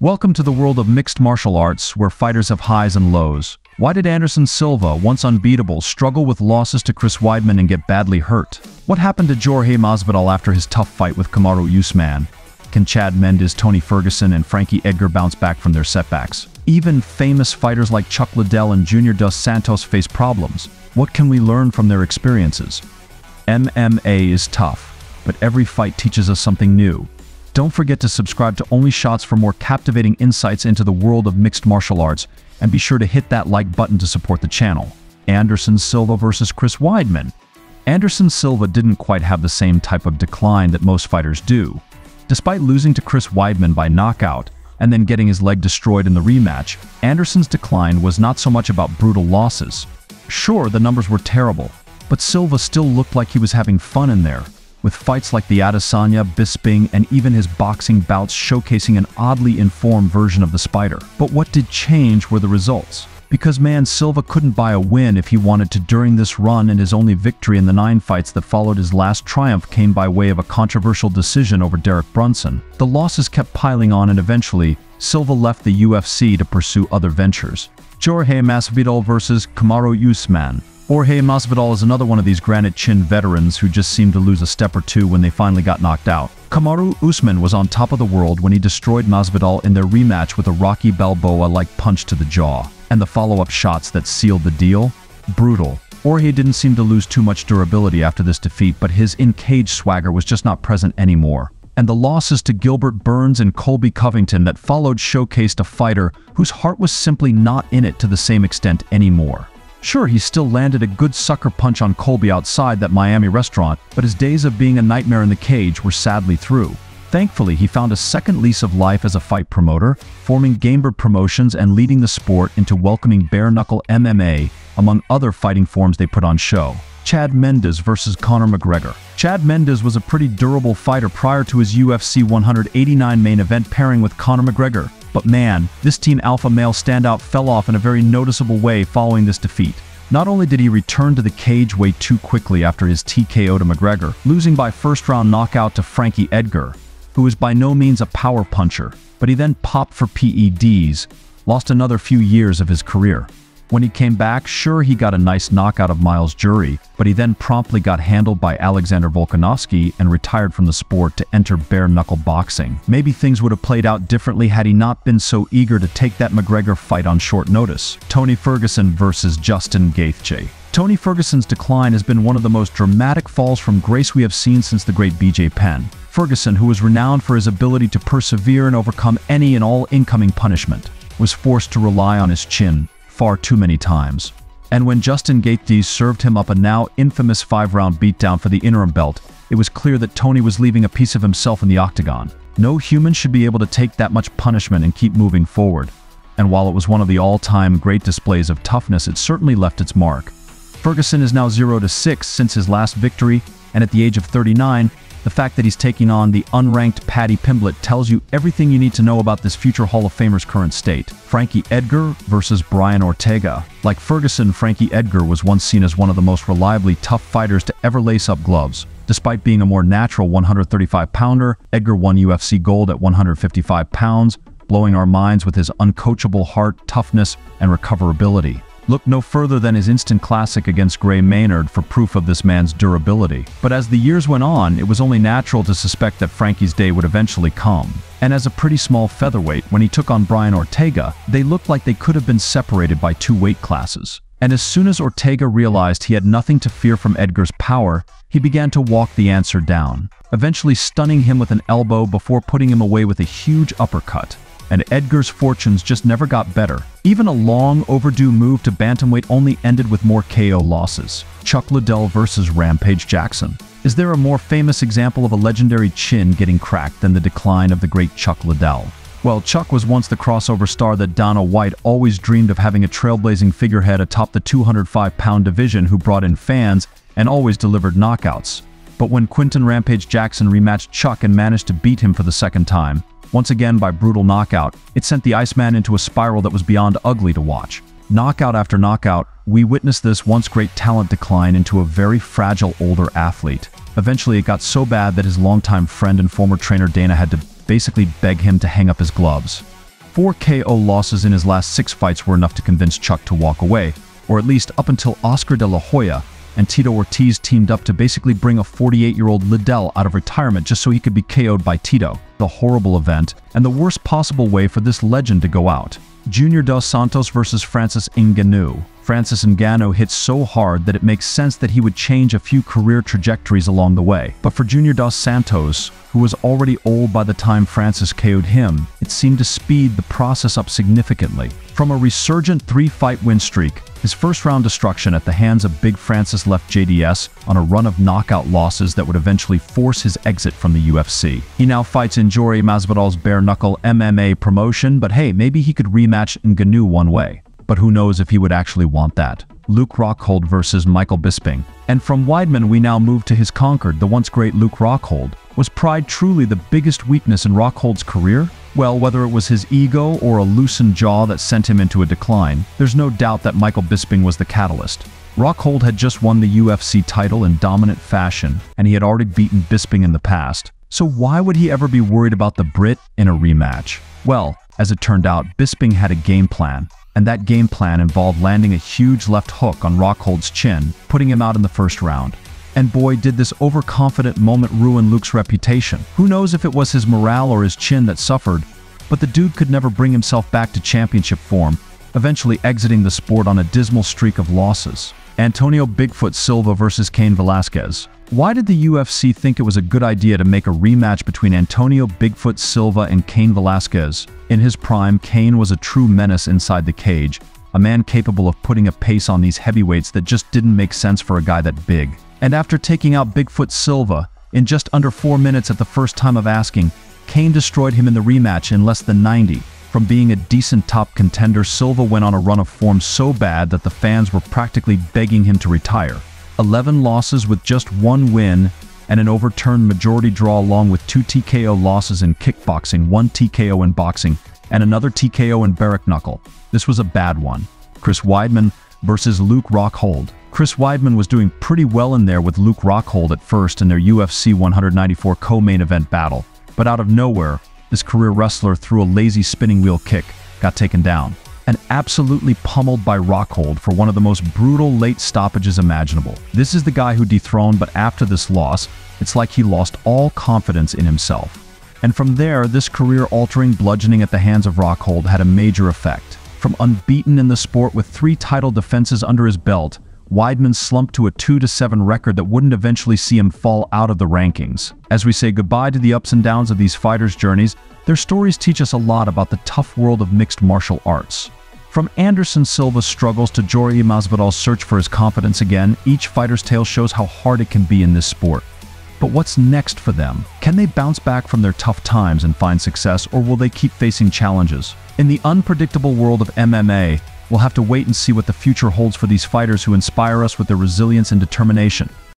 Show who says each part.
Speaker 1: Welcome to the world of mixed martial arts, where fighters have highs and lows. Why did Anderson Silva, once unbeatable, struggle with losses to Chris Weidman and get badly hurt? What happened to Jorge Masvidal after his tough fight with Kamaru Usman? Can Chad Mendes, Tony Ferguson, and Frankie Edgar bounce back from their setbacks? Even famous fighters like Chuck Liddell and Junior Dos Santos face problems. What can we learn from their experiences? MMA is tough, but every fight teaches us something new. Don't forget to subscribe to OnlyShotz for more captivating insights into the world of mixed martial arts, and be sure to hit that like button to support the channel. Anderson Silva versus Chris Weidman. Anderson Silva didn't quite have the same type of decline that most fighters do. Despite losing to Chris Weidman by knockout, and then getting his leg destroyed in the rematch, Anderson's decline was not so much about brutal losses. Sure, the numbers were terrible, but Silva still looked like he was having fun in there, with fights like the Adesanya, Bisping, and even his boxing bouts showcasing an oddly informed version of the Spider. But what did change were the results. Because man, Silva couldn't buy a win if he wanted to during this run, and his only victory in the 9 fights that followed his last triumph came by way of a controversial decision over Derek Brunson. The losses kept piling on, and eventually, Silva left the UFC to pursue other ventures. Jorge Masvidal versus Kamaru Usman. Jorge Masvidal is another one of these granite chin veterans who just seemed to lose a step or two when they finally got knocked out. Kamaru Usman was on top of the world when he destroyed Masvidal in their rematch with a Rocky Balboa-like punch to the jaw. And the follow-up shots that sealed the deal? Brutal. Jorge didn't seem to lose too much durability after this defeat, but his in-cage swagger was just not present anymore. And the losses to Gilbert Burns and Colby Covington that followed showcased a fighter whose heart was simply not in it to the same extent anymore. Sure, he still landed a good sucker punch on Colby outside that Miami restaurant, but his days of being a nightmare in the cage were sadly through. Thankfully, he found a second lease of life as a fight promoter, forming Gamebird Promotions and leading the sport into welcoming bare-knuckle MMA, among other fighting forms they put on show. Chad Mendes versus Conor McGregor. Chad Mendes was a pretty durable fighter prior to his UFC 189 main event pairing with Conor McGregor. But man, this teen alpha male standout fell off in a very noticeable way following this defeat. Not only did he return to the cage way too quickly after his TKO to McGregor, losing by first-round knockout to Frankie Edgar, who is by no means a power puncher, but he then popped for PEDs, lost another few years of his career. When he came back, sure, he got a nice knockout of Miles Jury, but he then promptly got handled by Alexander Volkanovski and retired from the sport to enter bare-knuckle boxing. Maybe things would have played out differently had he not been so eager to take that McGregor fight on short notice. Tony Ferguson versus Justin Gaethje. Tony Ferguson's decline has been one of the most dramatic falls from grace we have seen since the great BJ Penn. Ferguson, who was renowned for his ability to persevere and overcome any and all incoming punishment, was forced to rely on his chin far too many times. And when Justin Gaethje served him up a now infamous 5-round beatdown for the interim belt, it was clear that Tony was leaving a piece of himself in the octagon. No human should be able to take that much punishment and keep moving forward. And while it was one of the all-time great displays of toughness, it certainly left its mark. Ferguson is now 0-6 since his last victory, and at the age of 39, the fact that he's taking on the unranked Paddy Pimblett tells you everything you need to know about this future Hall of Famer's current state. Frankie Edgar versus Brian Ortega. Like Ferguson, Frankie Edgar was once seen as one of the most reliably tough fighters to ever lace up gloves. Despite being a more natural 135-pounder, Edgar won UFC gold at 155 pounds, blowing our minds with his uncoachable heart, toughness, and recoverability. Look no further than his instant classic against Gray Maynard for proof of this man's durability. But as the years went on, it was only natural to suspect that Frankie's day would eventually come. And as a pretty small featherweight, when he took on Brian Ortega, they looked like they could have been separated by 2 weight classes. And as soon as Ortega realized he had nothing to fear from Edgar's power, he began to walk the answer down, eventually stunning him with an elbow before putting him away with a huge uppercut. And Edgar's fortunes just never got better. Even a long overdue move to bantamweight only ended with more KO losses. Chuck Liddell versus Rampage Jackson. Is there a more famous example of a legendary chin getting cracked than the decline of the great Chuck Liddell? Well, Chuck was once the crossover star that Dana White always dreamed of having, a trailblazing figurehead atop the 205-pound division who brought in fans and always delivered knockouts. But when Quinton Rampage Jackson rematched Chuck and managed to beat him for the second time, once again by brutal knockout, it sent the Iceman into a spiral that was beyond ugly to watch. Knockout after knockout, we witnessed this once great talent decline into a very fragile older athlete. Eventually, it got so bad that his longtime friend and former trainer Dana had to basically beg him to hang up his gloves. 4 KO losses in his last 6 fights were enough to convince Chuck to walk away, or at least up until Oscar de la Hoya and Tito Ortiz teamed up to basically bring a 48-year-old Liddell out of retirement just so he could be KO'd by Tito. The horrible event, and the worst possible way for this legend to go out. Junior Dos Santos versus Francis Ngannou. Francis Ngannou hit so hard that it makes sense that he would change a few career trajectories along the way. But for Junior Dos Santos, who was already old by the time Francis KO'd him, it seemed to speed the process up significantly. From a resurgent 3-fight win streak, his first-round destruction at the hands of Big Francis left JDS on a run of knockout losses that would eventually force his exit from the UFC. He now fights in Jorge Masvidal's bare-knuckle MMA promotion, but hey, maybe he could rematch Ngannou one way. But who knows if he would actually want that. Luke Rockhold versus Michael Bisping. And from Weidman we now move to his conquered, the once great Luke Rockhold. Was pride truly the biggest weakness in Rockhold's career? Well, whether it was his ego or a loosened jaw that sent him into a decline, there's no doubt that Michael Bisping was the catalyst. Rockhold had just won the UFC title in dominant fashion, and he had already beaten Bisping in the past. So why would he ever be worried about the Brit in a rematch? Well, as it turned out, Bisping had a game plan. And that game plan involved landing a huge left hook on Rockhold's chin, putting him out in the first round. And boy, did this overconfident moment ruin Luke's reputation. Who knows if it was his morale or his chin that suffered, but the dude could never bring himself back to championship form, eventually exiting the sport on a dismal streak of losses. Antonio Bigfoot Silva versus Cain Velasquez. Why did the UFC think it was a good idea to make a rematch between Antonio Bigfoot Silva and Cain Velasquez? In his prime, Cain was a true menace inside the cage, a man capable of putting a pace on these heavyweights that just didn't make sense for a guy that big. And after taking out Bigfoot Silva, in just under 4 minutes at the first time of asking, Cain destroyed him in the rematch in less than 90. From being a decent top contender, Silva went on a run of form so bad that the fans were practically begging him to retire. 11 losses with just 1 win and an overturned majority draw, along with 2 TKO losses in kickboxing, 1 TKO in boxing, and another TKO in bare knuckle. This was a bad one. Chris Weidman versus Luke Rockhold. Chris Weidman was doing pretty well in there with Luke Rockhold at first in their UFC 194 co-main event battle. But out of nowhere, this career wrestler threw a lazy spinning wheel kick, got taken down, and absolutely pummeled by Rockhold for one of the most brutal late stoppages imaginable. This is the guy who dethroned, but after this loss, it's like he lost all confidence in himself. And from there, this career-altering bludgeoning at the hands of Rockhold had a major effect. From unbeaten in the sport with 3 title defenses under his belt, Weidman slumped to a 2-7 record that wouldn't eventually see him fall out of the rankings. As we say goodbye to the ups and downs of these fighters' journeys, their stories teach us a lot about the tough world of mixed martial arts. From Anderson Silva's struggles to Jorge Masvidal's search for his confidence again, each fighter's tale shows how hard it can be in this sport. But what's next for them? Can they bounce back from their tough times and find success, or will they keep facing challenges? In the unpredictable world of MMA, we'll have to wait and see what the future holds for these fighters who inspire us with their resilience and determination.